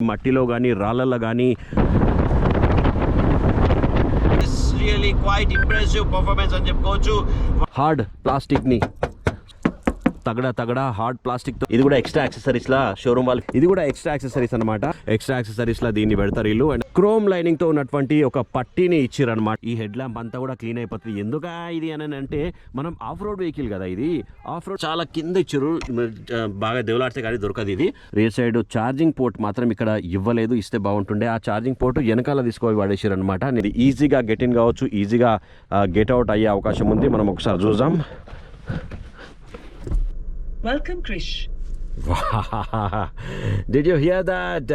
మట్టిలో కానీ రాళ్ళల్లో కానీ really quite impressive performance అని చెప్పుకోవచ్చు. హార్డ్ ప్లాస్టిక్ని తగడా హార్డ్ ప్లాస్టిక్ తో ఇది కూడా ఎక్స్ట్రా యాక్సెసరీస్ లా షోరూమ్ వాళ్ళు ఇది కూడా ఎక్స్ట్రా యాక్సెసరీస్ అనమాట. ఎక్స్ట్రా యాక్సెసరీస్ లా దీన్ని పెడతారు వీళ్ళు. అండ్ క్రోమ్ లైనింగ్ తో ఉన్నటువంటి ఒక పట్టీని ఇచ్చారు అనమాట. ఈ హెడ్ ల్యాంప్ అంతా కూడా క్లీన్ అయిపోతుంది. ఎందుకా ఇది అని అంటే మనం ఆఫ్ రోడ్ వెహికల్ కదా, ఇది ఆఫ్ రోడ్ చాలా కింద ఇచ్చారు, బాగా దేవులాడితే కానీ దొరకదు. ఇది రియర్ సైడ్ ఛార్జింగ్ పోర్ట్ మాత్రం ఇక్కడ ఇవ్వలేదు, ఇస్తే బాగుంటుండే. ఆ ఛార్జింగ్ పోర్ట్ వెనకాల తీసుకొని పడేసారు అనమాట. ఇది ఈజీగా గెట్ ఇన్ కావచ్చు, ఈజీగా గెట్ అవుట్ అయ్యే అవకాశం ఉంది. మనం ఒకసారి చూద్దాం. Welcome, Krish. Did you hear that?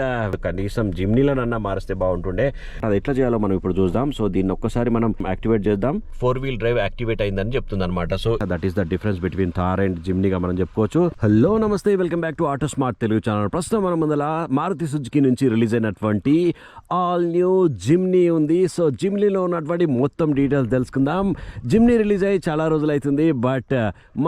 కనీసం జిమ్నీలనన్నా మారిస్తే బాగుంటుండే. అది ఎట్లా చేయాలో మనం ఇప్పుడు చూద్దాం. సో దీన్ని ఒక్కసారి మనం యాక్టివేట్ చేద్దాం. 4-wheel డ్రైవ్ యాక్టివేట్ అయిందని చెప్తుంది అనమాట. So that is the difference between Thar and జిమ్నీగా మనం చెప్పుకోవచ్చు. హలో నమస్తే, welcome back to auto smart Telugu channel. ప్రస్తుతం మన ముందల మారుతి సుజుకి నుంచి రిలీజ్ అయినటువంటి ఆల్ న్యూ జిమ్నీ ఉంది. సో జిమ్నీలో ఉన్నటువంటి మొత్తం డీటెయిల్స్ తెలుసుకుందాం. జిమ్నీ రిలీజ్ అయ్యి చాలా రోజులు అవుతుంది, బట్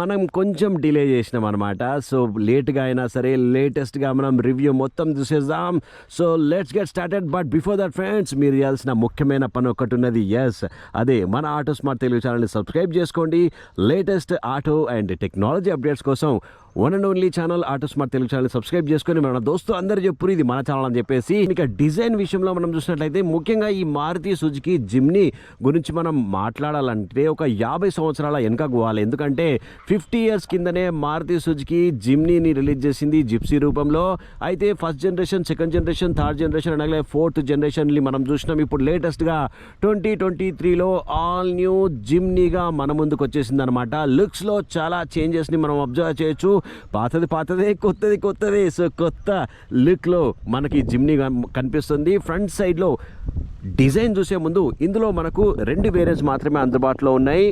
మనం కొంచెం డిలే చేసినాం అనమాట. సో లేట్గా అయినా సరే లేటెస్ట్గా మనం రివ్యూ మొత్తం చూసేద్దాం. So let's get started. But before that friends, మీరు చేయాల్సిన ముఖ్యమైన పని ఒకటి ఉన్నది. ఎస్, అదే మన ఆటో స్మార్ట్ తెలుగు ఛానల్ని సబ్స్క్రైబ్ చేసుకోండి. Latest auto and technology updates కోసం one and only channel auto smart Telugu channel subscribe చేసుకొని మన దోస్తులు అందరూ చెప్పురు ఇది మన ఛానల్ అని చెప్పేసి. ఇక డిజైన్ విషయంలో మనం చూసినట్లయితే ముఖ్యంగా ఈ మారుతి సుజుకి జిమ్నీ గురించి మనం మాట్లాడాలంటే ఒక 50 సంవత్సరాల వెనక పోవాలి. ఎందుకంటే 50 years కిందనే మారుతి సుజుకి జిమ్నీని రిలీజ్ చేసింది జిప్సీ రూపంలో. అయితే first generation, second generation, third generation అలాగే ఫోర్త్ జనరేషన్ని మనం చూసినాం. ఇప్పుడు లేటెస్ట్గా 2023లో ఆల్ న్యూ జిమ్నీగా మన ముందుకు వచ్చేసింది అనమాట. లుక్స్లో చాలా చేంజెస్ని మనం అబ్జర్వ్ చేయొచ్చు. పాతదే కొత్తది. సో కొత్త లుక్లో మనకి జిమ్నీ కనిపిస్తుంది. ఫ్రంట్ సైడ్లో డిజైన్ చూసే ముందు ఇందులో మనకు 2 వేరియంట్స్ మాత్రమే అందుబాటులో ఉన్నాయి,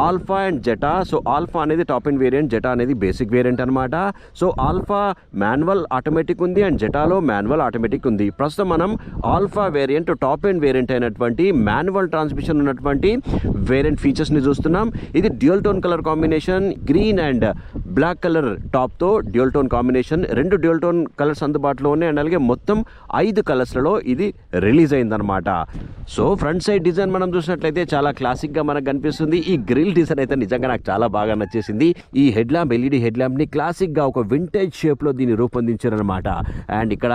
Alpha and Zeta. So Alpha అనేది టాప్ ఎండ్ వేరియంట్, జెటా అనేది బేసిక్ వేరియంట్ అనమాట. సో ఆల్ఫా మాన్యువల్ ఆటోమేటిక్ ఉంది అండ్ జెటాలో మాన్యువల్ ఆటోమేటిక్ ఉంది. ప్రస్తుతం మనం Alpha variant top end variant అయినటువంటి మాన్యువల్ ట్రాన్స్మిషన్ ఉన్నటువంటి వేరియంట్ ఫీచర్స్ని చూస్తున్నాం. ఇది dual tone colour combination, green and black colour టాప్తో dual tone combination. 2 dual tone colours అందుబాటులో ఉన్నాయి అండ్ అలాగే మొత్తం 5 కలర్స్లలో ఇది రిలీజ్ అయిందనమాట. సో ఫ్రంట్ సైడ్ డిజైన్ మనం చూసినట్లయితే చాలా క్లాసిక్గా మనకు కనిపిస్తుంది. ఈ గ్రిల్ డిజైన్ అయితే నిజంగా నాకు చాలా బాగా నచ్చేసింది. ఈ హెడ్ ల్యాంప్, ఎల్ఈడి హెడ్ ల్యాంప్ని క్లాసిక్గా ఒక వింటేజ్ షేప్లో దీన్ని రూపొందించారనమాట. అండ్ ఇక్కడ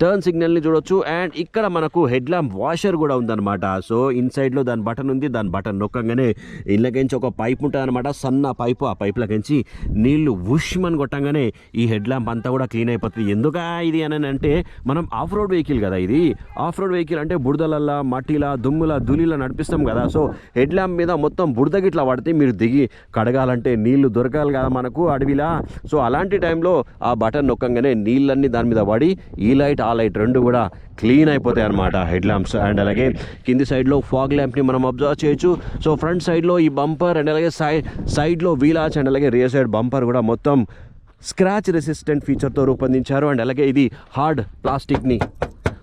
టర్న్ సిగ్నల్ని చూడొచ్చు అండ్ ఇక్కడ మనకు హెడ్ ల్యాంప్ వాషర్ కూడా ఉందన్నమాట. సో ఇన్సైడ్లో దాని బటన్ ఉంది, దాని బటన్ నొక్కగానే ఇళ్ళకించి ఒక పైప్ ఉంటుంది అనమాట, సన్న పైపు. ఆ పైపులకించి నీళ్లు ఉష్మని కొట్టంగానే ఈ హెడ్ ల్యాంప్ అంతా కూడా క్లీన్ అయిపోతుంది. ఎందుకా ఇది అని అంటే మనం ఆఫ్ రోడ్ వెహికల్ కదా, ఇది ఆఫ్ రోడ్ వెహికల్ అంటే బురదలల్లా, మట్టిలా, దుమ్ములా, ధూళిలా నడిపిస్తాం కదా. సో హెడ్ ల్యాంప్ మీద మొత్తం బురదకి ఇట్లా పడితే మీరు దిగి కడగాలంటే నీళ్లు దొరకాలి కదా మనకు అడవిలా. సో అలాంటి టైంలో ఆ బటన్ నొక్కగానే నీళ్ళన్నీ దాని మీద పడి ఈ లైట్ ఆ లైట్ 2 కూడా క్లీన్ అయిపోతాయి అనమాట హెడ్ ల్యాంప్స్. అండ్ అలాగే కింది సైడ్లో ఫాగ్ ల్యాంప్ని మనం అబ్జర్వ్ చేయొచ్చు. సో ఫ్రంట్ సైడ్లో ఈ బంపర్ అండ్ అలాగే సైడ్లో వీల్ ఆర్చ్ అండ్ అలాగే రియర్ సైడ్ బంపర్ కూడా మొత్తం స్క్రాచ్ రెసిస్టెంట్ ఫీచర్తో రూపొందించారు. అండ్ అలాగే ఇది హార్డ్ ప్లాస్టిక్ని,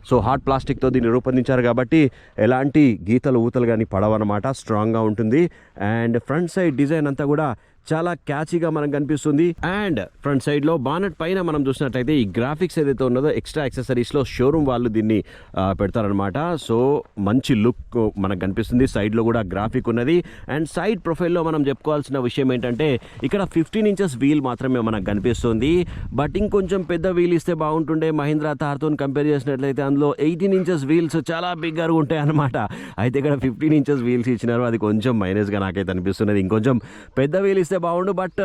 సో హార్డ్ ప్లాస్టిక్తో దీన్ని రూపొందించారు కాబట్టి ఎలాంటి గీతలు ఊతలు కానీ పడవన్నమాట, స్ట్రాంగ్గా ఉంటుంది. అండ్ ఫ్రంట్ సైడ్ డిజైన్ అంతా కూడా చాలా క్యాచీగా మనకు కనిపిస్తుంది. అండ్ ఫ్రంట్ సైడ్లో బానెట్ పైన మనం చూసినట్లయితే ఈ గ్రాఫిక్స్ ఏదైతే ఉన్నదో ఎక్స్ట్రా యాక్సెసరీస్లో షోరూమ్ వాళ్ళు దీన్ని పెడతారనమాట. సో మంచి లుక్ మనకు కనిపిస్తుంది. సైడ్లో కూడా గ్రాఫిక్ ఉన్నది. అండ్ సైడ్ ప్రొఫైల్లో మనం చెప్పుకోవాల్సిన విషయం ఏంటంటే ఇక్కడ 15 inches వీల్ మాత్రమే మనకు కనిపిస్తుంది. బట్ ఇంకొంచెం పెద్ద వీల్ ఇస్తే బాగుంటుండే. మహీంద్రా థార్తో కంపేర్ చేసినట్లయితే అందులో 18 inches వీల్స్ చాలా బిగ్గా ఉంటాయి అనమాట. అయితే ఇక్కడ 15 inches వీల్స్ ఇచ్చినారు, అది కొంచెం మైనస్గా నాకైతే అనిపిస్తున్నది. ఇంకొంచెం పెద్ద వీల్ ఇస్తే బాగుండు. బట్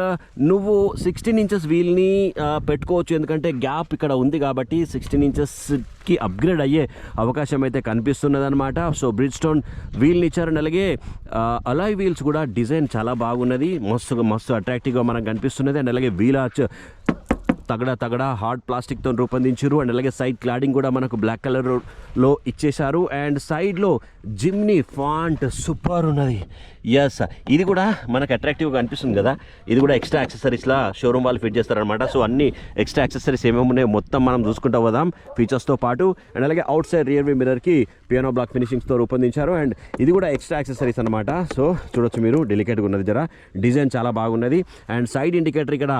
నువ్వు 16 inches వీల్ని పెట్టుకోవచ్చు, ఎందుకంటే గ్యాప్ ఇక్కడ ఉంది కాబట్టి 16 inchesకి అప్గ్రేడ్ అయ్యే అవకాశం అయితే కనిపిస్తున్నది అనమాట. సో బ్రిడ్జ్ స్టోన్ వీల్ని ఇచ్చారండి. అలాగే అలాయ్ వీల్స్ కూడా డిజైన్ చాలా బాగున్నది, మస్తు అట్రాక్టివ్గా మనకు కనిపిస్తున్నది. అండ్ అలాగే వీల్ ఆర్చ్ తగడా హార్డ్ ప్లాస్టిక్తో రూపొందించారు. అండ్ అలాగే సైడ్ క్లాడింగ్ కూడా మనకు బ్లాక్ కలర్లో ఇచ్చేశారు. అండ్ సైడ్లో జిమ్నీ ఫాంట్ సూపర్ ఉన్నది. ఎస్, ఇది కూడా మనకు అట్రాక్టివ్గా అనిపిస్తుంది కదా. ఇది కూడా ఎక్స్ట్రా యాక్సెసరీస్లా షోరూమ్ వాళ్ళు ఫిట్ చేస్తారనమాట. సో అన్ని ఎక్స్ట్రా యాక్సెసరీస్ ఏమేమి ఉన్నాయో మొత్తం మనం చూసుకుంటూ పోదాం ఫీచర్స్తో పాటు. అండ్ అలాగే అవుట్ సైడ్ రియర్ వ్యూ మిర్రర్కి పియానో బ్లాక్ ఫినిషింగ్స్తో రూపొందించారు. అండ్ ఇది కూడా ఎక్స్ట్రా యాక్సెసరీస్ అనమాట. సో చూడొచ్చు మీరు, డెలికేట్గా ఉన్నది, జరా డిజైన్ చాలా బాగున్నది. అండ్ సైడ్ ఇండికేటర్ ఇక్కడ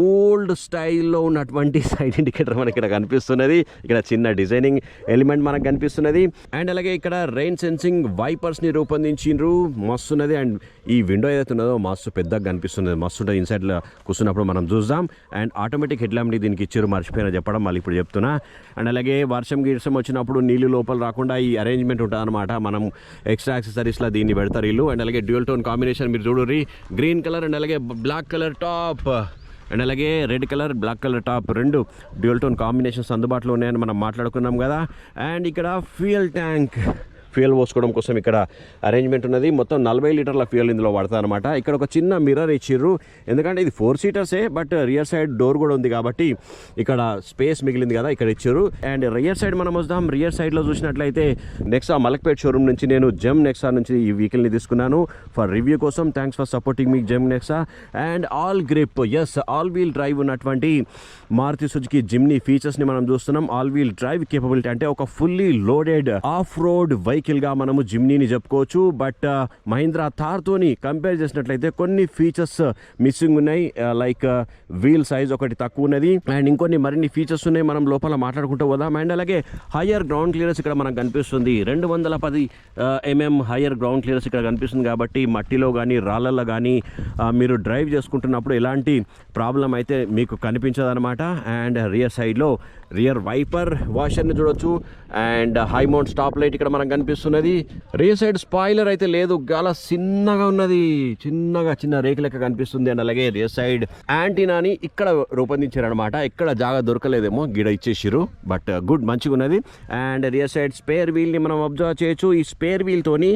ఓల్డ్ స్టైల్లో లో ఉన్నటువంటి సైడ్ ఇండికేటర్ మనకి ఇక్కడ కనిపిస్తున్నది. ఇక్కడ చిన్న డిజైనింగ్ ఎలిమెంట్ మనకు కనిపిస్తున్నది. అండ్ అలాగే ఇక్కడ రెయిన్ సెన్సింగ్ వైపర్స్ ని రూపొందించిండ్రు, మస్తు ఉన్నది. అండ్ ఈ విండో ఏదైతే ఉన్నదో మస్తు పెద్దగా కనిపిస్తున్నది, మస్తు ఉంటుంది. ఇన్సైడ్ లో కూర్చున్నప్పుడు మనం చూద్దాం. అండ్ ఆటోమేటిక్ హెడ్ ల్యాంప్ ని దీనికి ఇచ్చారు, మర్చిపోయినా చెప్పడం, మళ్ళీ ఇప్పుడు చెప్తున్నా. అండ్ అలాగే వర్షం గిర్షం వచ్చినప్పుడు నీళ్లు లోపల రాకుండా ఈ అరేంజ్మెంట్ ఉంటుంది అనమాట. మనం ఎక్స్ట్రా యాక్సెసరీస్ లా దీన్ని పెడతారు ఇల్లు. అండ్ అలాగే డ్యూయల్ టోన్ కాంబినేషన్ మీరు చూడండి, గ్రీన్ కలర్ అండ్ అలాగే బ్లాక్ కలర్ టాప్ అండ్ అలాగే red colour black colour top, రెండు డ్యూయల్ టోన్ కాంబినేషన్స్ అందుబాటులో ఉన్నాయని మనం మాట్లాడుకున్నాం కదా. అండ్ ఇక్కడ ఫ్యూయల్ ట్యాంక్, ఫ్యూయల్ పోసుకోవడం కోసం ఇక్కడ అరేంజ్మెంట్ ఉన్నది. మొత్తం 40 లీటర్ల ఫ్యూయల్ ఇందులో పడతా అనమాట. ఇక్కడ ఒక చిన్న మిర్రర్ ఇచ్చిర్రు, ఎందుకంటే ఇది 4 సీటర్సే, బట్ రియర్ సైడ్ డోర్ కూడా ఉంది కాబట్టి ఇక్కడ స్పేస్ మిగిలింది కదా, ఇక్కడ ఇచ్చారు. అండ్ రియర్ సైడ్ మనం వద్దాం. రియర్ సైడ్లో చూసినట్లయితే నెక్సా మలక్పేట్ షోరూమ్ నుంచి నేను జెమ్ నెక్సా నుంచి ఈ వెహికల్ని తీసుకున్నాను ఫర్ రివ్యూ కోసం. Thanks for supporting me Gem Nexa. And all grip, yes all wheel drive ఉన్నటువంటి మారుతి సుజుకి జిమ్నీ ఫీచర్స్ని మనం చూస్తున్నాం. ఆల్ వీల్ డ్రైవ్ కేపబిలిటీ అంటే ఒక ఫుల్లీ లోడెడ్ ఆఫ్ రోడ్ వెహికల్గా మనము జిమ్నీని చెప్పుకోవచ్చు. బట్ మహీంద్రా థార్తోని కంపేర్ చేసినట్లయితే కొన్ని ఫీచర్స్ మిస్సింగ్ ఉన్నాయి. లైక్ వీల్ సైజ్ ఒకటి తక్కువ ఉన్నది అండ్ ఇంకొన్ని మరిన్ని ఫీచర్స్ ఉన్నాయి, మనం లోపల మాట్లాడుకుంటూ పోదాం. అండ్ అలాగే హయ్యర్ గ్రౌండ్ క్లియరెన్స్ ఇక్కడ మనకు కనిపిస్తుంది. 210 mm హయ్యర్ గ్రౌండ్ క్లియరెన్స్ ఇక్కడ కనిపిస్తుంది కాబట్టి మట్టిలో కానీ రాళ్ళల్లో కానీ మీరు డ్రైవ్ చేసుకుంటున్నప్పుడు ఎలాంటి ప్రాబ్లం అయితే మీకు కనిపించదన్నమాట. అండ్ రియర్ సైడ్లో రియర్ వైపర్ వాషర్ని చూడొచ్చు. And high mount stop light ఇక్కడ మనకు కనిపిస్తున్నది. రియర్ సైడ్ స్పాయిలర్ అయితే లేదు, చాలా చిన్నగా ఉన్నది, చిన్న రేకు లెక్క కనిపిస్తుంది. అండ్ అలాగే రియర్ సైడ్ యాంటీనాని ఇక్కడ రూపొందించారు అనమాట. ఇక్కడ జాగా దొరకలేదేమో, గిడ ఇచ్చేసిరు, బట్ గుడ్, మంచిగా ఉన్నది. అండ్ రియర్ సైడ్ స్పేర్ వీల్ని మనం అబ్జర్వ్ చేయొచ్చు. ఈ స్పేర్ వీల్తోని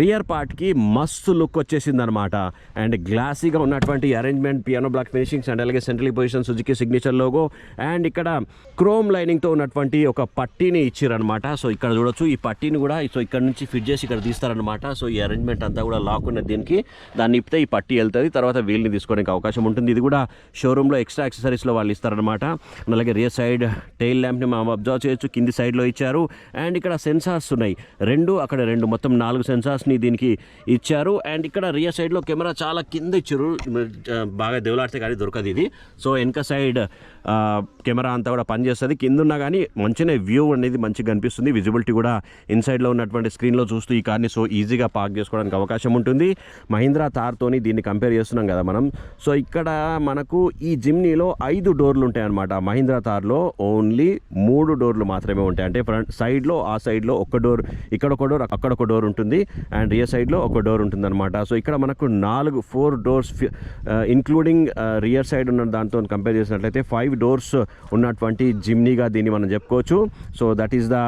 రియర్ పార్ట్కి మస్తు లుక్ వచ్చేసింది అనమాట. అండ్ గ్లాసీగా ఉన్నటువంటి arrangement, piano black finishings and అలాగే central position Suzuki signature logo. And ఇక్కడ క్రోమ్ లైనింగ్తో ఉన్నటువంటి ఒక పట్టీని ఇచ్చారనమాట. సో ఇక్కడ చూడొచ్చు, ఈ పట్టీని కూడా సో ఇక్కడ నుంచి ఫిట్ చేసి ఇక్కడ తీస్తారనమాట. సో ఈ అరేంజ్మెంట్ అంతా కూడా లాక్ ఉన్నది దీనికి, దాన్ని ఇప్పితే ఈ పట్టీ వెళ్తుంది, తర్వాత వీల్ని తీసుకోవడానికి అవకాశం ఉంటుంది. ఇది కూడా షోరూంలో ఎక్స్ట్రా యాక్సెసరీస్లో వాళ్ళు ఇస్తారనమాట. అలాగే రియర్ సైడ్ టైల్ ల్యాంప్ని మనం అబ్జర్వ్ చేయొచ్చు, కింది సైడ్లో ఇచ్చారు. అండ్ ఇక్కడ సెన్సార్స్ ఉన్నాయి, అక్కడ 2 మొత్తం 4 సెన్సార్స్ని దీనికి ఇచ్చారు. అండ్ ఇక్కడ రియర్ సైడ్లో కెమెరా చాలా కింద ఇచ్చారు, బాగా దేవులాడితే కానీ దొరకదు ఇది. సో వెనక సైడ్ కెమెరా అంతా కూడా పనిచేస్తుంది. కింద ఉన్నా కానీ మంచిగా వ్యూ అనేది మంచిగా కనిపిస్తుంది. విజిబిలిటీ కూడా ఇన్సైడ్లో ఉన్నటువంటి స్క్రీన్లో చూస్తూ ఈ కార్ని సో ఈజీగా పార్క్ చేసుకోవడానికి అవకాశం ఉంటుంది. మహీంద్రా థార్తోని దీన్ని కంపేర్ చేస్తున్నాం కదా మనం. సో ఇక్కడ మనకు ఈ జిమ్నీలో 5 డోర్లు ఉంటాయి అనమాట. మహీంద్రా థార్లో ఓన్లీ 3 డోర్లు మాత్రమే ఉంటాయి. అంటే ఫ్రంట్ సైడ్లో ఆ సైడ్లో ఒక డోర్, ఇక్కడ ఒక డోర్, అక్కడ ఒక డోర్ ఉంటుంది. అండ్ రియర్ సైడ్లో ఒక డోర్ ఉంటుంది అనమాట. సో ఇక్కడ మనకు 4 డోర్స్ ఇంక్లూడింగ్ రియర్ సైడ్ ఉన్న దాంతో కంపేర్ చేసినట్లయితే 5 డోర్స్ ఉన్నటువంటి జిమ్నీగా దీన్ని మనం చెప్పుకోవచ్చు. So that is the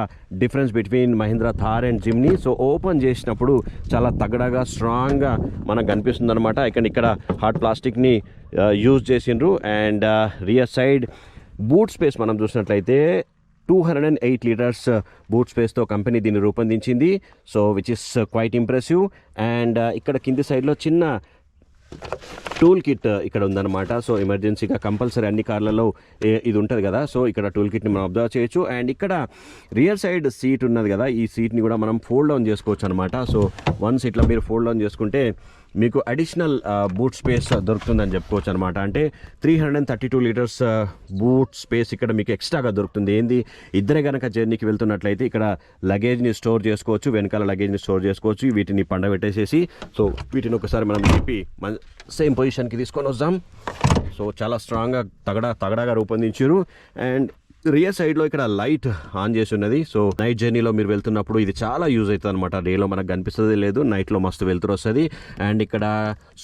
difference between Mahindra Thar and Jimny. So open చేసినప్పుడు చాలా తగడగా స్ట్రాంగ్గా మనకు కనిపిస్తుంది అనమాట. ఇక్కడ హార్డ్ ప్లాస్టిక్ని యూజ్ చేసిండ్రు. And rear side boot space మనం చూసినట్లయితే 208 లీటర్స్ బూట్ స్పేస్తో కంపెనీ దీన్ని రూపొందించింది. So which is quite impressive. And ఇక్కడ కింది సైడ్లో చిన్న టూల్ కిట్ ఇక్కడ ఉందన్నమాట. సో ఎమర్జెన్సీగా కంపల్సరీ అన్ని కార్లలో ఇది ఉంటుంది కదా. సో ఇక్కడ టూల్ కిట్ని మనం అబ్జర్వ్ చేయొచ్చు. అండ్ ఇక్కడ రియర్ సైడ్ సీట్ ఉన్నది కదా, ఈ సీట్ని కూడా మనం ఫోల్డ్ డౌన్ చేసుకోవచ్చు అనమాట. సో వన్స్ ఇట్లా మీరు ఫోల్డ్ డౌన్ చేసుకుంటే మీకు అడిషనల్ బూట్ స్పేస్ దొరుకుతుందని చెప్పుకోవచ్చు అనమాట. అంటే 332 లీటర్స్ బూట్ స్పేస్ ఇక్కడ మీకు ఎక్స్ట్రాగా దొరుకుతుంది. ఏంది, ఇద్దరే కనుక జర్నీకి వెళ్తున్నట్లయితే ఇక్కడ లగేజ్ని స్టోర్ చేసుకోవచ్చు, వెనకాల లగేజ్ని స్టోర్ చేసుకోవచ్చు. వీటిని పండబెట్టేసేసి సో వీటిని ఒకసారి మనం తిప్పి సేమ్ పొజిషన్కి తీసుకొని వద్దాం. సో చాలా స్ట్రాంగ్గా తగడాగా రూపొందించారు. అండ్ రియర్ సైడ్లో ఇక్కడ లైట్ ఆన్ చేసి ఉన్నది. సో నైట్ జర్నీలో మీరు వెళ్తున్నప్పుడు ఇది చాలా యూజ్ అవుతుంది అనమాట. డేలో మనకు కనిపిస్తుంది లేదు, నైట్లో మస్తు వెళ్తురు వస్తుంది. అండ్ ఇక్కడ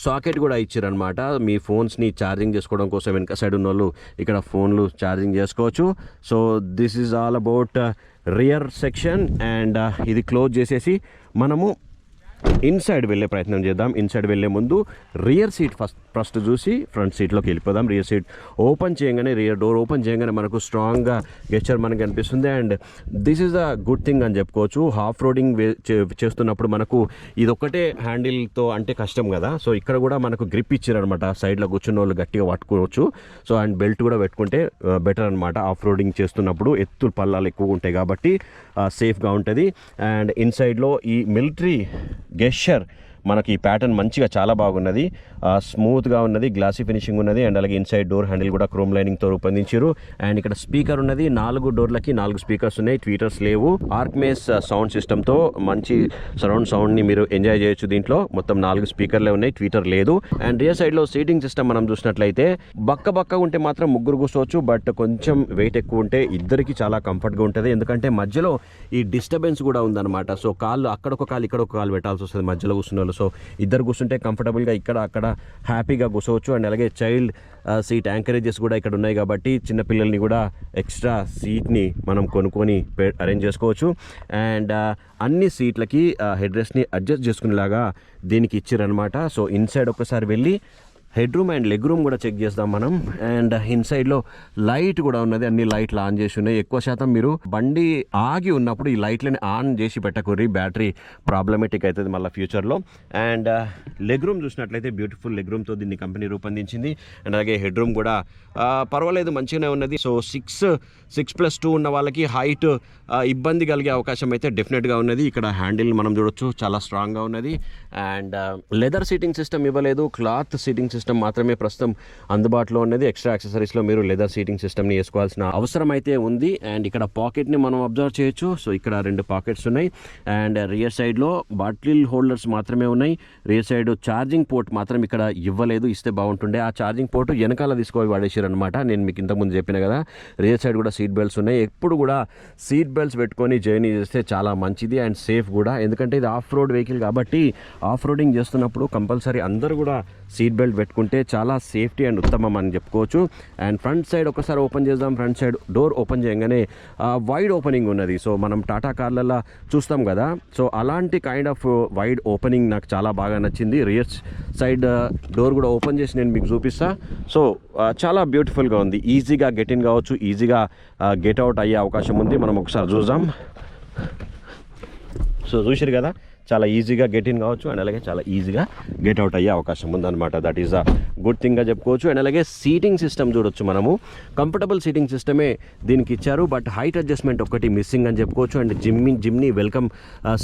సాకెట్ కూడా ఇచ్చారనమాట. మీ ఫోన్స్ని ఛార్జింగ్ చేసుకోవడం కోసం వెనక సైడ్ ఉన్న వాళ్ళు ఇక్కడ ఫోన్లు ఛార్జింగ్ చేసుకోవచ్చు. So this is all about rear section. And ఇది క్లోజ్ చేసేసి మనము ఇన్సైడ్ వెళ్ళే ప్రయత్నం చేద్దాం. ఇన్సైడ్ వెళ్ళే ముందు రియర్ సీట్ ఫస్ట్ చూసి ఫ్రంట్ సీట్లోకి వెళ్ళిపోదాం. రియర్ సీట్ ఓపెన్ చేయగానే, రియర్ డోర్ ఓపెన్ చేయగానే మనకు స్ట్రాంగ్గా గెస్చర్ మనకు కనిపిస్తుంది. And this is a good thing అని చెప్పుకోవచ్చు. హాఫ్ రోడింగ్ చేస్తున్నప్పుడు మనకు ఇదొక్కటే హ్యాండిల్తో అంటే కష్టం కదా. సో ఇక్కడ కూడా మనకు గ్రిప్ ఇచ్చారనమాట. సైడ్లో కూర్చున్న వాళ్ళు గట్టిగా పట్టుకోవచ్చు. సో అండ్ బెల్ట్ కూడా పెట్టుకుంటే బెటర్ అనమాట. ఆఫ్ రోడింగ్ చేస్తున్నప్పుడు ఎత్తులు పల్లాలు ఎక్కువ ఉంటాయి కాబట్టి సేఫ్గా ఉంటుంది. అండ్ ఇన్సైడ్లో ఈ మిలిటరీ గెస్చర్ మనకి ఈ ప్యాటర్న్ మంచిగా చాలా బాగున్నది, స్మూత్గా ఉన్నది, గ్లాసీ ఫినిషింగ్ ఉన్నది. అండ్ అలాగే ఇన్సైడ్ డోర్ హ్యాండిల్ కూడా క్రోమ్ లైనింగ్తో రూపొందించారు. అండ్ ఇక్కడ స్పీకర్ ఉన్నది, 4 డోర్లకి 4 స్పీకర్స్ ఉన్నాయి, ట్వీటర్స్ లేవు. ఆర్క్మేస్ సౌండ్ సిస్టమ్తో మంచి సరౌండ్ సౌండ్ని మీరు ఎంజాయ్ చేయొచ్చు. దీంట్లో మొత్తం 4 స్పీకర్లే ఉన్నాయి, ట్వీటర్ లేదు. అండ్ రియర్ సైడ్లో సీటింగ్ సిస్టమ్ మనం చూసినట్లయితే బక్క ఉంటే మాత్రం ముగ్గురు కూర్చోవచ్చు, బట్ కొంచెం వెయిట్ ఎక్కువ ఉంటే ఇద్దరికి చాలా కంఫర్ట్గా ఉంటుంది. ఎందుకంటే మధ్యలో ఈ డిస్టర్బెన్స్ కూడా ఉందన్నమాట. సో కాళ్ళు అక్కడొక కాలు ఇక్కడొక కాలు పెట్టాల్సి వస్తుంది మధ్యలో కూర్చున్న వాళ్ళు. సో ఇద్దరు కూర్చుంటే కంఫర్టబుల్గా ఇక్కడ అక్కడ హ్యాపీగా కూర్చోవచ్చు. అండ్ అలాగే చైల్డ్ సీట్ యాంకరేజెస్ కూడా ఇక్కడ ఉన్నాయి కాబట్టి చిన్నపిల్లల్ని కూడా ఎక్స్ట్రా సీట్ని మనం కొనుక్కొని అరేంజ్ చేసుకోవచ్చు. అండ్ అన్ని సీట్లకి హెడ్ రెస్ట్ని అడ్జస్ట్ చేసుకునేలాగా దీనికి ఇచ్చారనమాట. సో ఇన్సైడ్ ఒక్కసారి వెళ్ళి head room and leg room కూడా చెక్ చేద్దాం మనం. అండ్ ఇన్సైడ్లో లైట్ కూడా ఉన్నది, అన్ని లైట్లు ఆన్ చేసి ఉన్నాయి. ఎక్కువ శాతం మీరు బండి ఆగి ఉన్నప్పుడు ఈ లైట్లని ఆన్ చేసి పెట్టకూరి, బ్యాటరీ ప్రాబ్లమేటిక్ అవుతుంది మళ్ళీ ఫ్యూచర్లో. అండ్ లెగ్ రూమ్ చూసినట్లయితే బ్యూటిఫుల్ లెగ్ రూమ్తో దీన్ని కంపెనీ రూపొందించింది. అండ్ అలాగే హెడ్ రూమ్ కూడా పర్వాలేదు, మంచిగానే ఉన్నది. సో 6+2 ఉన్న వాళ్ళకి హైట్ ఇబ్బంది కలిగే అవకాశం అయితే డెఫినెట్గా ఉన్నది. ఇక్కడ హ్యాండిల్ మనం చూడొచ్చు, చాలా స్ట్రాంగ్గా ఉన్నది. అండ్ లెదర్ సీటింగ్ సిస్టమ్ ఇవ్వలేదు, క్లాత్ సీటింగ్ సిస్టమ్ మాత్రమే ప్రస్తుతం అందుబాటులో ఉన్నది. ఎక్స్ట్రా యాక్సెసరీస్లో మీరు లెదర్ సీటింగ్ సిస్టమ్ని వేసుకోవాల్సిన అవసరం అయితే ఉంది. అండ్ ఇక్కడ పాకెట్ని మనం అబ్జర్వ్ చేయొచ్చు. సో ఇక్కడ 2 పాకెట్స్ ఉన్నాయి. అండ్ రియర్ సైడ్లో బాటిల్ హోల్డర్స్ మాత్రమే ఉన్నాయి. రియర్ సైడ్ ఛార్జింగ్ పోర్ట్ మాత్రం ఇక్కడ ఇవ్వలేదు, ఇస్తే బాగుంటుండే. ఆ ఛార్జింగ్ పోర్ట్ వెనకాల తీసుకొని వాడేసారు అనమాట. నేను మీకు ఇంతకుముందు చెప్పిన కదా, రియర్ సైడ్ కూడా సీట్ బెల్ట్స్ ఉన్నాయి. ఎప్పుడు కూడా సీట్ బెల్ట్స్ పెట్టుకొని జర్నీ చేస్తే చాలా మంచిది అండ్ సేఫ్ కూడా. ఎందుకంటే ఇది ఆఫ్ రోడ్ వెహికల్ కాబట్టి ఆఫ్ రోడింగ్ చేస్తున్నప్పుడు కంపల్సరీ అందరూ కూడా సీట్ బెల్ట్ పెట్టుకుంటే చాలా సేఫ్టీ అండ్ ఉత్తమం అని చెప్పుకోవచ్చు. అండ్ ఫ్రంట్ సైడ్ ఒకసారి ఓపెన్ చేద్దాం. ఫ్రంట్ సైడ్ డోర్ ఓపెన్ చేయగానే వైడ్ ఓపెనింగ్ ఉన్నది. సో మనం టాటా కార్లలో చూస్తాం కదా, సో అలాంటి కైండ్ ఆఫ్ వైడ్ ఓపెనింగ్ నాకు చాలా బాగా నచ్చింది. రియర్ సైడ్ డోర్ కూడా ఓపెన్ చేసి నేను మీకు చూపిస్తా. సో చాలా బ్యూటిఫుల్గా ఉంది. ఈజీగా గెట్ ఇన్ కావచ్చు, ఈజీగా గెట్ అవుట్ అయ్యే అవకాశం ఉంది. మనం ఒకసారి చూద్దాం. సో చూసారు కదా, చాలా ఈజీగా గెట్ ఇన్ కావచ్చు అండ్ అలాగే చాలా ఈజీగా గెట్ అవుట్ అయ్యే అవకాశం ఉందన్నమాట. దట్ ఈస్ అ గుడ్ థింగ్గా చెప్పుకోవచ్చు. అండ్ అలాగే సీటింగ్ సిస్టమ్ చూడొచ్చు మనము, కంఫర్టబుల్ సీటింగ్ సిస్టమే దీనికి ఇచ్చారు. బట్ హైట్ అడ్జస్ట్మెంట్ ఒకటి మిస్సింగ్ అని చెప్పుకోవచ్చు. అండ్ జిమ్ని వెల్కమ్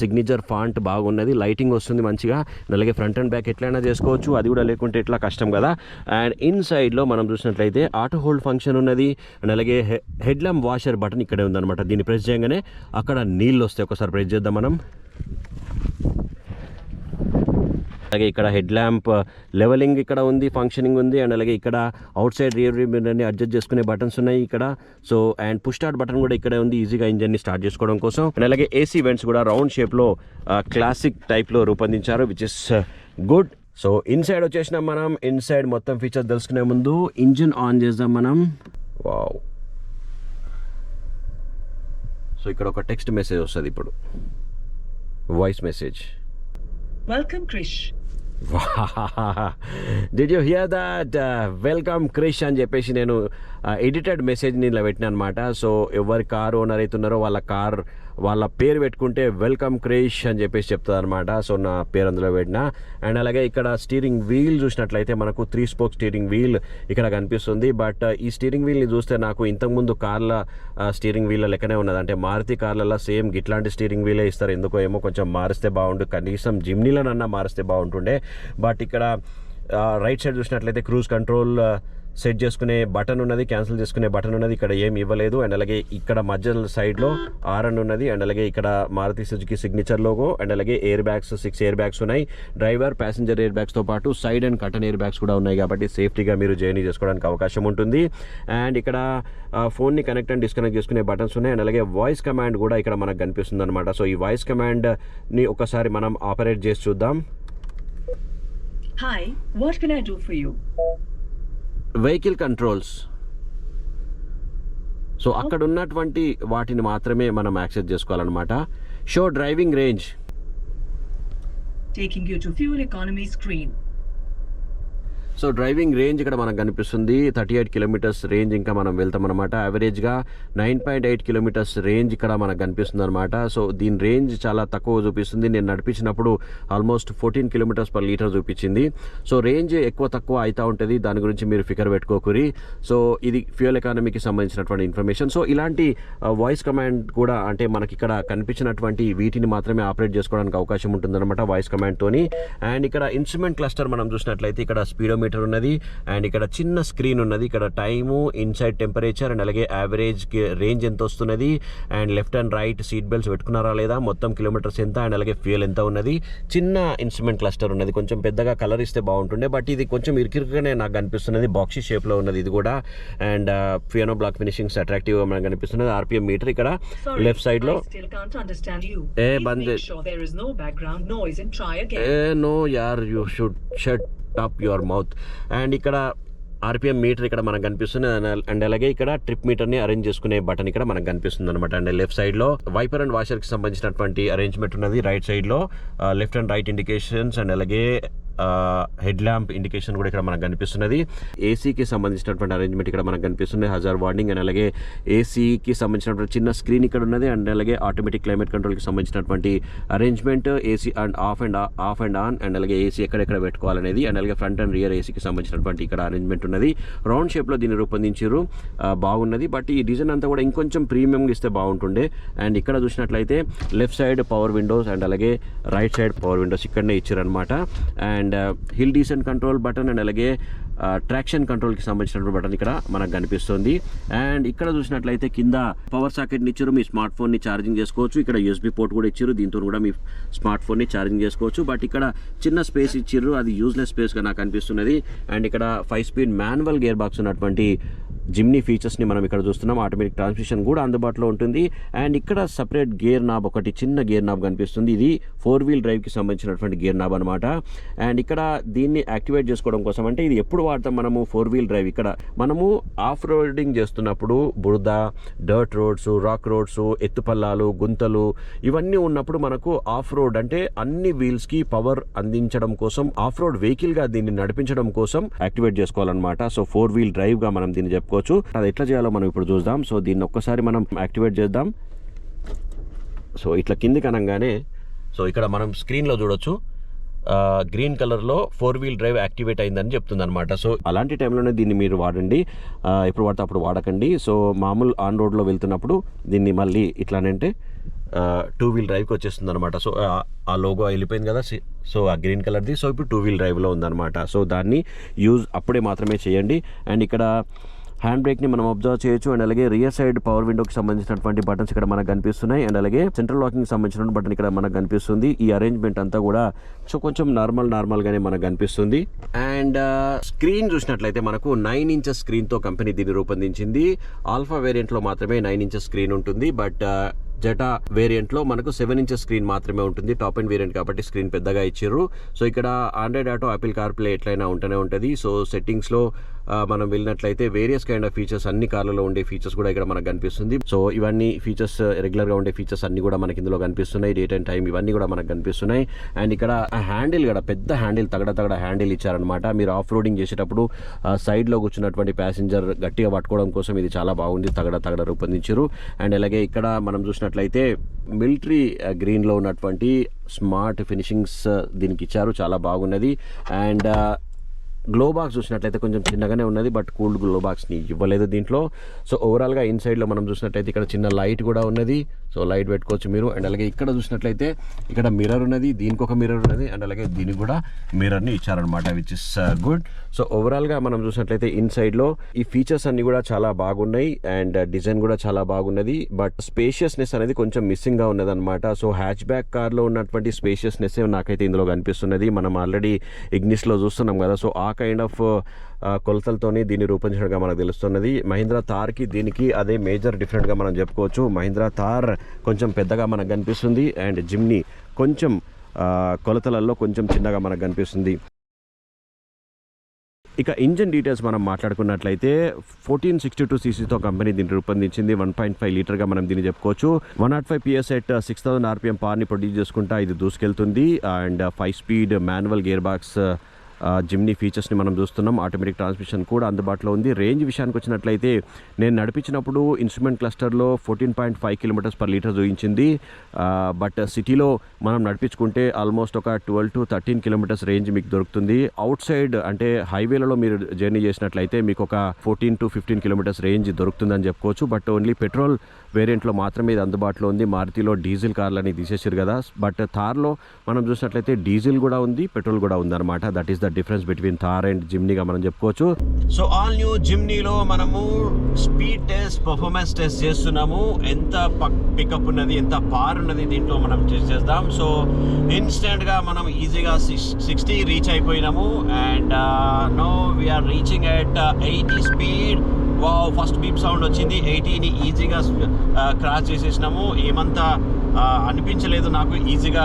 సిగ్నేచర్ ఫాంట్ బాగున్నది, లైటింగ్ వస్తుంది మంచిగా. అండ్ అలాగే ఫ్రంట్ అండ్ బ్యాక్ ఎట్లయినా చేసుకోవచ్చు, అది కూడా లేకుంటే ఎట్లా కష్టం కదా. అండ్ ఇన్సైడ్లో మనం చూసినట్లయితే ఆటో హోల్డ్ ఫంక్షన్ ఉన్నది. అండ్ అలాగే హెడ్ ల్యాంప్ వాషర్ బటన్ ఇక్కడే ఉందన్నమాట. దీన్ని ప్రెస్ చేయగానే అక్కడ నీళ్ళు వస్తాయి. ఒకసారి ప్రెస్ చేద్దాం మనం. అలాగే ఇక్కడ హెడ్ ల్యాంప్ లెవెలింగ్ ఇక్కడ ఉంది, ఫంక్షనింగ్ ఉంది. అండ్ అలాగే ఇక్కడ అవుట్ సైడ్ రియర్ మిర్రర్ని అడ్జస్ట్ చేసుకునే బటన్స్ ఉన్నాయి ఇక్కడ. So and push start button కూడా ఇక్కడే ఉంది, ఈజీగా ఇంజన్ని స్టార్ట్ చేసుకోవడం కోసం. అండ్ అలాగే ఏసీ వెంట్స్ కూడా రౌండ్ షేప్లో క్లాసిక్ టైప్లో రూపొందించారు, which is good. So inside వచ్చేసినాం మనం. ఇన్సైడ్ మొత్తం ఫీచర్స్ తెలుసుకునే ముందు ఇంజిన్ ఆన్ చేద్దాం మనం. వావ్. సో ఇక్కడ ఒక టెక్స్ట్ మెసేజ్ వస్తుంది ఇప్పుడు, voice message. Welcome, Krish. Did you hear that? Welcome Krish అని చెప్పేసి నేను ఎడిటెడ్ మెసేజ్ని ఇలా పెట్టినా అనమాట. సో ఎవరి కార్ ఓనర్ అవుతున్నారో వాళ్ళ పేరు పెట్టుకుంటే వెల్కమ్ క్రిష్ అని చెప్పేసి చెప్తుంది అనమాట. సో నా పేరు అందులో పెట్టినా. అండ్ అలాగే ఇక్కడ స్టీరింగ్ వీల్ చూసినట్లయితే మనకు 3 స్పోక్ స్టీరింగ్ వీల్ ఇక్కడ కనిపిస్తుంది. బట్ ఈ స్టీరింగ్ వీల్ని చూస్తే నాకు ఇంతకుముందు కార్ల స్టీరింగ్ వీల్ లెక్కనే ఉన్నది. అంటే మారుతి కార్లలో సేమ్ ఇట్లాంటి స్టీరింగ్ వీలే ఇస్తారు. ఎందుకో ఏమో కొంచెం మారిస్తే బాగుండు, కనీసం జిమ్నీలనన్నా మారిస్తే బాగుంటుండే. బట్ ఇక్కడ రైట్ సైడ్ చూసినట్లయితే క్రూజ్ కంట్రోల్ సెట్ చేసుకునే బటన్ ఉన్నది, క్యాన్సిల్ చేసుకునే బటన్ ఉన్నది, ఇక్కడ ఏమి ఇవ్వలేదు. అండ్ అలాగే ఇక్కడ మధ్య సైడ్లో ఆర్ఎన్ ఉన్నది. అండ్ అలాగే ఇక్కడ Maruti Suzuki signature logo. And అలాగే ఎయిర్ బ్యాగ్స్ 6 ఎయిర్ బ్యాగ్స్ ఉన్నాయి. డ్రైవర్ ప్యాసింజర్ ఎయిర్ బ్యాగ్స్తో పాటు side and curtain air bags కూడా ఉన్నాయి కాబట్టి సేఫ్టీగా మీరు జర్నీ చేసుకోవడానికి అవకాశం ఉంటుంది. అండ్ ఇక్కడ ఫోన్ని కనెక్ట్ అండ్ డిస్కనెక్ట్ చేసుకునే బటన్స్ ఉన్నాయి. అండ్ అలాగే వాయిస్ కమాండ్ కూడా ఇక్కడ మనకు కనిపిస్తుంది అనమాట. సో ఈ వాయిస్ కమాండ్ని ఒకసారి మనం ఆపరేట్ చేసి చూద్దాం. Hi, what can I do for you? Vehicle controls. So అక్కడ ఉన్నటువంటి వాటిని మాత్రమే మనం యాక్సెస్ చేసుకోవాలన్నమాట. Show driving range. Taking you to fuel economy screen. So driving range ఇక్కడ మనకు కనిపిస్తుంది 38 కిలోమీటర్స్ రేంజ్ ఇంకా మనం వెళ్తాం అనమాట. యావరేజ్గా 9.8 కిలోమీటర్స్ రేంజ్ ఇక్కడ మనకు కనిపిస్తుంది అనమాట. సో దీని రేంజ్ చాలా తక్కువ చూపిస్తుంది. నేను నడిపించినప్పుడు ఆల్మోస్ట్ 14 కిలోమీటర్స్ పర్ లీటర్ చూపించింది. సో రేంజ్ ఎక్కువ తక్కువ అవుతూ ఉంటుంది, దాని గురించి మీరు ఫికర్ పెట్టుకోకూరి. సో ఇది ఫ్యూయల్ ఎకానమీకి సంబంధించినటువంటి ఇన్ఫర్మేషన్. సో ఇలాంటి వాయిస్ కమాండ్ కూడా అంటే మనకి ఇక్కడ కనిపించినటువంటి వీటిని మాత్రమే ఆపరేట్ చేసుకోవడానికి అవకాశం ఉంటుందన్నమాట వాయిస్ కమాండ్ తోని. అండ్ ఇక్కడ ఇన్స్ట్రుమెంట్ క్లస్టర్ మనం చూసినట్లయితే ఇక్కడ స్పీడోమీటర్ ఉన్నది, అండ్ ఇక్కడ చిన్న స్క్రీన్ ఉన్నది. ఇక్కడ టైము, ఇన్సైడ్ టెంపరేచర్, అండ్ అలాగే యావరేజ్ రేంజ్ ఎంత వస్తున్నది, and left and right seat belts పెట్టుకున్నారా లేదా, మొత్తం కిలోమీటర్స్ ఎంత, అండ్ అలాగే ఫ్యూయల్ ఎంత ఉన్నది. చిన్న ఇన్స్ట్రుమెంట్ క్లస్టర్ ఉన్నది. కొంచెం పెద్దగా కలర్ ఇస్తే బాగుంటుండే, బట్ ఇది కొంచెం ఇరుకిరుగానే నాకు కనిపిస్తున్నది. బాక్సీ షేప్ లో ఉన్నది ఇది కూడా. And piano black finishings attractive గా మనకు కనిపిస్తున్నది. ఆర్పిఎం మీటర్ ఇక్కడ లెఫ్ట్ సైడ్ లో. నో యార్, you should shut up your mouth. And ఇక్కడ ఆర్పిఎం మీటర్ ఇక్కడ మనకు కనిపిస్తుంది. అండ్ అలాగే ఇక్కడ ట్రిప్ మీటర్ ని అరేంజ్ చేసుకునే బటన్ ఇక్కడ మనకు కనిపిస్తుంది అనమాట. అండ్ లెఫ్ట్ సైడ్ లో వైపర్ అండ్ వాషర్ కి సంబంధించినటువంటి అరేంజ్మెంట్ ఉన్నది. రైట్ సైడ్ లో left and right indications, and అలాగే హెడ్ ల్యాంప్ ఇండికేషన్ కూడా ఇక్కడ మనకు కనిపిస్తున్నది. ఏసీకి సంబంధించినటువంటి అరేంజ్మెంట్ ఇక్కడ మనకు కనిపిస్తుంది. హజార్ వార్నింగ్, అండ్ అలాగే ఏసీకి సంబంధించినటువంటి చిన్న స్క్రీన్ ఇక్కడ ఉన్నది. అండ్ అలాగే ఆటోమేటిక్ క్లైమేట్ కంట్రోల్కి సంబంధించినటువంటి arrangement, AC and of and on, and అలాగే ఏసీ ఎక్కడెక్కడ పెట్టుకోవాలనేది, అండ్ అలాగే ఫ్రంట్ అండ్ రియర్ ఏసీకి సంబంధించినటువంటి ఇక్కడ అరేంజ్మెంట్ ఉన్నది. రౌండ్ షేప్లో దీన్ని రూపొందించారు, బాగున్నది. బట్ ఈ డిజైన్ అంతా కూడా ఇంకొంచెం ప్రీమియంగా ఇస్తే బాగుంటుండే. అండ్ ఇక్కడ చూసినట్లయితే left side power Windows, and అలాగే రైట్ సైడ్ పవర్ విండోస్ ఇక్కడనే ఇచ్చారనమాట. And hill decent control button, and అలాగే ట్రాక్షన్ కంట్రోల్కి సంబంధించిన బటన్ ఇక్కడ మనకు కనిపిస్తుంది. అండ్ ఇక్కడ చూసినట్లయితే కింద పవర్ సాకెట్ని ఇచ్చారు, మీ స్మార్ట్ ఫోన్ని ఛార్జింగ్ చేసుకోవచ్చు. ఇక్కడ యూఎస్బీ పోర్ట్ కూడా ఇచ్చారు, దీంతో కూడా మీ స్మార్ట్ ఫోన్ని ఛార్జింగ్ చేసుకోవచ్చు. బట్ ఇక్కడ చిన్న స్పేస్ ఇచ్చారు, అది యూజ్లెస్ స్పేస్గా నాకు అనిపిస్తున్నది. అండ్ ఇక్కడ 5 స్పీడ్ మాన్యువల్ గేర్ బాక్స్ ఉన్నటువంటి జిమ్నీ ఫీచర్స్ని మనం ఇక్కడ చూస్తున్నాం. ఆటోమేటిక్ ట్రాన్స్మిషన్ కూడా అందుబాటులో ఉంటుంది. అండ్ ఇక్కడ సపరేట్ గేర్ నాబ్, ఒకటి చిన్న గేర్ నాబ్ కనిపిస్తుంది. ఇది 4 వీల్ డ్రైవ్కి సంబంధించినటువంటి గేర్ నాబ్ అనమాట. అండ్ ఇక్కడ దీన్ని యాక్టివేట్ చేసుకోవడం కోసం, అంటే ఇది ఎప్పుడు వాడతాం మనము 4 వీల్ డ్రైవ్, ఇక్కడ మనము ఆఫ్ రోడింగ్ చేస్తున్నప్పుడు బురద, డర్ట్ రోడ్స్, రాక్ రోడ్స్, ఎత్తుపల్లాలు, గుంతలు ఇవన్నీ ఉన్నప్పుడు మనకు ఆఫ్ రోడ్ అంటే అన్ని వీల్స్కి పవర్ అందించడం కోసం, ఆఫ్ రోడ్ వెహికల్గా దీన్ని నడిపించడం కోసం యాక్టివేట్ చేసుకోవాలన్నమాట. సో 4 వీల్ డ్రైవ్గా మనం దీన్ని చెప్పుకోవచ్చు. అది ఎట్లా చేయాలో మనం ఇప్పుడు చూద్దాం. సో దీన్ని ఒక్కసారి మనం యాక్టివేట్ చేద్దాం. సో ఇట్లా కిందికి అనగానే, సో ఇక్కడ మనం స్క్రీన్లో చూడొచ్చు, గ్రీన్ కలర్లో 4 వీల్ డ్రైవ్ యాక్టివేట్ అయిందని చెప్తుంది అనమాట. సో అలాంటి టైంలోనే దీన్ని మీరు వాడండి, ఎప్పుడు పడితే అప్పుడు వాడకండి. సో మామూలు ఆన్ రోడ్లో వెళ్తున్నప్పుడు దీన్ని మళ్ళీ ఇట్లానంటే 2 వీల్ డ్రైవ్కి వచ్చేస్తుంది అనమాట. సో ఆ లోగో వెళ్ళిపోయింది కదా, సో ఆ గ్రీన్ కలర్ది. సో ఇప్పుడు 2 వీల్ డ్రైవ్లో ఉందన్నమాట. సో దాన్ని యూజ్ అప్పుడే మాత్రమే చేయండి. అండ్ ఇక్కడ హ్యాండ్ బ్రేక్ని మనం అబ్జర్వ్ చేయొచ్చు. అండ్ అలాగే రియర్ సైడ్ పవర్ విండోకి సంబంధించినటువంటి బటన్స్ ఇక్కడ మనకు కనిపిస్తున్నాయి. అండ్ అలాగే సెంట్రల్ లాకింగ్ సంబంధించిన బటన్ ఇక్కడ మనకు కనిపిస్తుంది. ఈ అరేంజ్మెంట్ అంతా కూడా సో కొంచెం నార్మల్గానే మనకు కనిపిస్తుంది. అండ్ స్క్రీన్ చూసినట్లయితే మనకు 9 ఇంచెస్ స్క్రీన్తో కంపెనీ దీన్ని రూపొందించింది. ఆల్ఫా వేరియంట్లో మాత్రమే 9 ఇంచెస్ స్క్రీన్ ఉంటుంది. బట్ జెటా వేరియంట్లో మనకు 7 ఇంచెస్ స్క్రీన్ మాత్రమే ఉంటుంది. టాప్ అండ్ వేరియంట్ కాబట్టి స్క్రీన్ పెద్దగా ఇచ్చారు. సో ఇక్కడ ఆండ్రాయిడ్ ఆటో, యాపిల్ కార్ప్లే ఎట్లయినా ఉంటూనే ఉంటుంది. సో సెట్టింగ్స్లో మనం వెళ్ళినట్లయితే వేరియస్ కైండ్ ఆఫ్ ఫీచర్స్, అన్ని కార్లలో ఉండే ఫీచర్స్ కూడా ఇక్కడ మనకు కనిపిస్తుంది. సో ఇవన్నీ ఫీచర్స్, రెగ్యులర్గా ఉండే ఫీచర్స్ అన్ని కూడా మనకి ఇందులో కనిపిస్తున్నాయి. డేట్ అండ్ టైం ఇవన్నీ కూడా మనకు కనిపిస్తున్నాయి. అండ్ ఇక్కడ హ్యాండిల్ కూడా పెద్ద హ్యాండిల్, తగడ హ్యాండిల్ ఇచ్చారనమాట. మీరు ఆఫ్ రోడింగ్ చేసేటప్పుడు సైడ్లో కూర్చున్నటువంటి ప్యాసింజర్ గట్టిగా పట్టుకోవడం కోసం ఇది చాలా బాగుంది, తగడ రూపొందించారు. అండ్ అలాగే ఇక్కడ మనం చూసినట్లయితే మిలిటరీ గ్రీన్లో ఉన్నటువంటి స్మార్ట్ ఫినిషింగ్స్ దీనికి ఇచ్చారు, చాలా బాగున్నది. అండ్ గ్లో బాక్స్ చూసినట్లయితే కొంచెం చిన్నగానే ఉన్నది, బట్ కూల్డ్ గ్లో బాక్స్ని ఇవ్వలేదు దీంట్లో. సో ఓవరాల్గా ఇన్సైడ్లో మనం చూసినట్లయితే ఇక్కడ చిన్న లైట్ కూడా ఉన్నది. సో లైట్ పెట్టుకోవచ్చు మీరు. అండ్ అలాగే ఇక్కడ చూసినట్లయితే ఇక్కడ మిర్రర్ ఉన్నది, దీనికి ఒక మిర్రర్ ఉన్నది, అండ్ అలాగే దీనికి కూడా మిర్రర్ని ఇచ్చారనమాట, విచ్ ఇస్ గుడ్. సో ఓవరాల్గా మనం చూసినట్లయితే ఇన్సైడ్లో ఈ ఫీచర్స్ అన్ని కూడా చాలా బాగున్నాయి. అండ్ డిజైన్ కూడా చాలా బాగున్నది. బట్ స్పేషియస్నెస్ అనేది కొంచెం మిస్సింగ్గా ఉన్నది అనమాట. సో హ్యాచ్ బ్యాక్ కార్లో ఉన్నటువంటి స్పేషియస్నెస్ నాకైతే ఇందులో కనిపిస్తున్నది. మనం ఆల్రెడీ ఇగ్నిస్లో చూస్తున్నాం కదా. సో ఆ కైండ్ ఆఫ్ కొలతలతోని దీన్ని రూపొందించడంగా మనకు తెలుస్తున్నది. మహీంద్రా థార్కి దీనికి అదే మేజర్ డిఫరెంట్గా మనం చెప్పుకోవచ్చు. మహీంద్రా థార్ కొంచెం పెద్దగా మనకు కనిపిస్తుంది, అండ్ జిమ్నీ కొంచెం కొలతలలో కొంచెం చిన్నగా మనకు కనిపిస్తుంది. ఇక ఇంజన్ డీటెయిల్స్ మనం మాట్లాడుకున్నట్లయితే 1462 సీసీతో కంపెనీ దీన్ని రూపొందించింది. 1.5 లీటర్గా మనం దీన్ని చెప్పుకోవచ్చు. 105 PS ఎట్ 6000 RPM పవర్ని ప్రొడ్యూస్ చేసుకుంటా ఇది దూసుకెళ్తుంది. And 5 speed manual gear box Jimny ఫీచర్స్ని మనం చూస్తున్నాం. ఆటోమేటిక్ ట్రాన్స్మిషన్ కూడా అందుబాటులో ఉంది. రేంజ్ విషయానికి వచ్చినట్లయితే నేను నడిపించినప్పుడు ఇన్స్ట్రుమెంట్ క్లస్టర్లో 14.5 km/లీటర్ చూపించింది. బట్ సిటీలో మనం నడిపించుకుంటే ఆల్మోస్ట్ ఒక 12 to 13 kilometers రేంజ్ మీకు దొరుకుతుంది. అవుట్ సైడ్ అంటే హైవేలలో మీరు జర్నీ చేసినట్లయితే మీకు ఒక 14 to 15 kilometers రేంజ్ దొరుకుతుందని చెప్పుకోవచ్చు. బట్ ఓన్లీ పెట్రోల్ వేరియంట్లో మాత్రమే ఇది అందుబాటులో ఉంది. మారుతిలో డీజిల్ కార్లని తీసేసారు కదా. బట్ థార్లో మనం చూసినట్లయితే డీజిల్ కూడా ఉంది, పెట్రోల్ కూడా ఉంది అనమాట. That is the difference between Thar and జిమ్నీగా మనం చెప్పుకోవచ్చు. సో ఆల్ న్యూ జిమ్నీలో మనము స్పీడ్ టెస్ట్, పర్ఫార్మెన్స్ టెస్ట్ చేస్తున్నాము. ఎంత పికప్ ఉన్నది, ఎంత పార్ ఉన్నది దీంట్లో మనం టెస్ట్ చేద్దాం. సో ఇన్స్టెంట్గా మనం ఈజీగా 60 రీచ్ అయిపోయినాము. And now we're reaching at 80 speed. First beep sound వచ్చింది. 80ని ఈజీగా క్రాస్ చేసేసినాము. ఏమంతా అనిపించలేదు నాకు, ఈజీగా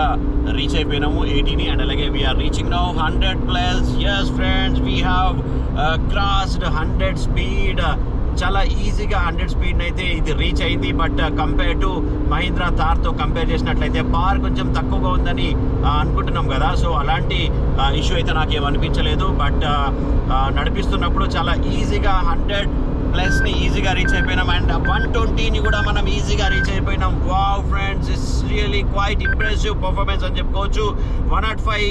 రీచ్ అయిపోయినాము 80ని. అండ్ అలాగే we're reaching now 100+. Yes friends, we have crossed 100 speed. చాలా ఈజీగా 100 స్పీడ్ అయితే ఇది రీచ్ అయింది. బట్ కంపేర్ టు మహీంద్రా థార్తో కంపేర్ చేసినట్లయితే పార్ కొంచెం తక్కువగా ఉందని అనుకుంటున్నాం కదా. సో అలాంటి ఇష్యూ అయితే నాకేం అనిపించలేదు. బట్ నడిపిస్తున్నప్పుడు చాలా ఈజీగా 100+ని ఈజీగా రీచ్ అయిపోయినాం. అండ్ 120ని కూడా మనం ఈజీగా రీచ్ అయిపోయినాం. Wow friends, it's really quite impressive performance అని చెప్పుకోవచ్చు. 105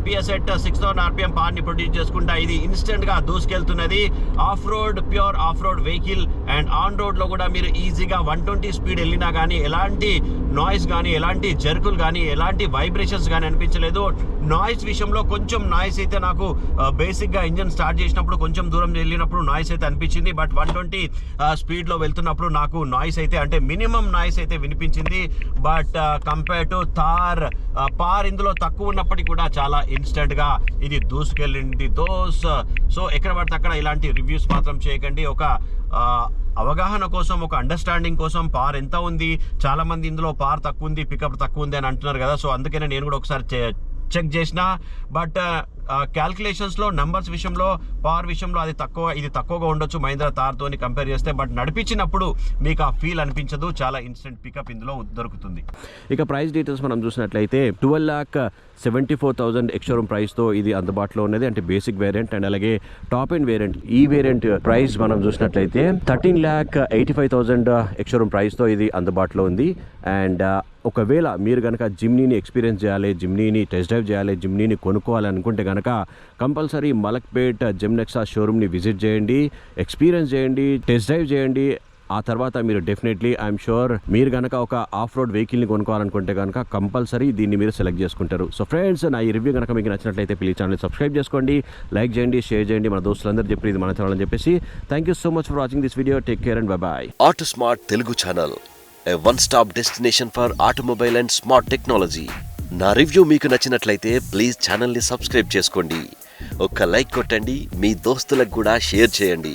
PS at 6000 RPM పార్ని ప్రొడ్యూస్ చేసుకుంటా ఇది ఇన్స్టెంట్గా దూసుకెళ్తున్నది. Off road, pure off road vehicle. And on రోడ్లో కూడా మీరు ఈజీగా 120 స్పీడ్ వెళ్ళినా కానీ ఎలాంటి నాయిస్ కానీ, ఎలాంటి జర్కులు కానీ, ఎలాంటి వైబ్రేషన్స్ కానీ అనిపించలేదు. నాయిస్ విషయంలో కొంచెం నాయిస్ అయితే నాకు బేసిక్గా ఇంజన్ స్టార్ట్ చేసినప్పుడు కొంచెం దూరం వెళ్ళినప్పుడు నాయిస్ అయితే అనిపించింది. బట్ 120 స్పీడ్లో వెళ్తున్నప్పుడు నాకు నాయిస్ అయితే, అంటే మినిమం నాయిస్ అయితే వినిపించింది. బట్ కంపేర్ టు థార్, పార్ ఇందులో తక్కువ ఉన్నప్పటికీ కూడా చాలా ఇన్స్టెంట్గా ఇది దూసుకెళ్ళింది దోస్. సో ఎక్కడ పడితే అక్కడ ఇలాంటి రివ్యూస్ మాత్రం చేయకండి. ఒక అవగాహన కోసం, ఒక అండర్స్టాండింగ్ కోసం పార్ ఎంత ఉంది, చాలామంది ఇందులో పార్ తక్కువ ఉంది, పికప్ తక్కువ ఉంది అని అంటున్నారు కదా. సో అందుకనే నేను కూడా ఒకసారి చెక్ చేసిన. బట్ క్యాల్కులేషన్స్లో, నంబర్స్ విషయంలో, పవర్ విషయంలో ఇది తక్కువగా ఉండొచ్చు మహీంద్రా థార్తో కంపేర్ చేస్తే. బట్ నడిపించినప్పుడు మీకు ఆ ఫీల్ అనిపించదు. చాలా ఇన్స్టెంట్ పికప్ ఇందులో దొరుకుతుంది. ఇక ప్రైస్ డీటెయిల్స్ మనం చూసినట్లయితే 12,74,000 ఎక్స్షోరూమ్ ప్రైస్తో ఇది అందుబాటులో ఉన్నది. అంటే బేసిక్ వేరియంట్ అండ్ అలాగే టాప్ ఎండ్ వేరియంట్. ఈ వేరియంట్ ప్రైస్ మనం చూసినట్లయితే 13,85,000 ఎక్స్షోరూమ్ ప్రైస్తో ఇది అందుబాటులో ఉంది. అండ్ ఒకవేళ మీరు కనుక జిమ్నీని ఎక్స్పీరియన్స్ చేయాలి, జిమ్నీని టెస్ట్ డ్రైవ్ చేయాలి, జిమ్నీని కొనుక్కోవాలి అనుకుంటే కనుక కంపల్సరీ మలక్పేట్ జిమ్నెక్సా షోరూమ్ని విజిట్ చేయండి, ఎక్స్పీరియన్స్ చేయండి, టెస్ట్ డ్రైవ్ చేయండి. ఆ తర్వాత మీరు డెఫినెట్లీ ఐఎమ్ షూర్ మీరు కనుక ఒక ఆఫ్ రోడ్ వెహికల్ని కొనుక్కోవాలనుకుంటే కనుక కంపల్సరీ దీన్ని మీరు సెలెక్ట్ చేసుకుంటారు. సో ఫ్రెండ్స్, నా ఈ రివ్యూ కనుక మీకు నచ్చినట్లయితే ప్లీజ్ ఛానల్ సబ్స్క్రైబ్ చేసుకోండి, లైక్ చేయండి, షేర్ చేయండి. మన దోస్తులందరూ చెప్పి ఇది మన ఛానల్ అని చెప్పేసి. Thank you so much for watching this video. Take care and bye bye. Auto smart Telugu channel, a one-stop destination for automobile and smart technology. నా రివ్యూ మీకు నచ్చినట్లయితే ప్లీజ్ ఛానల్ని సబ్స్క్రైబ్ చేసుకోండి, ఒక్క లైక్ కొట్టండి, మీ దోస్తులకు కూడా షేర్ చేయండి.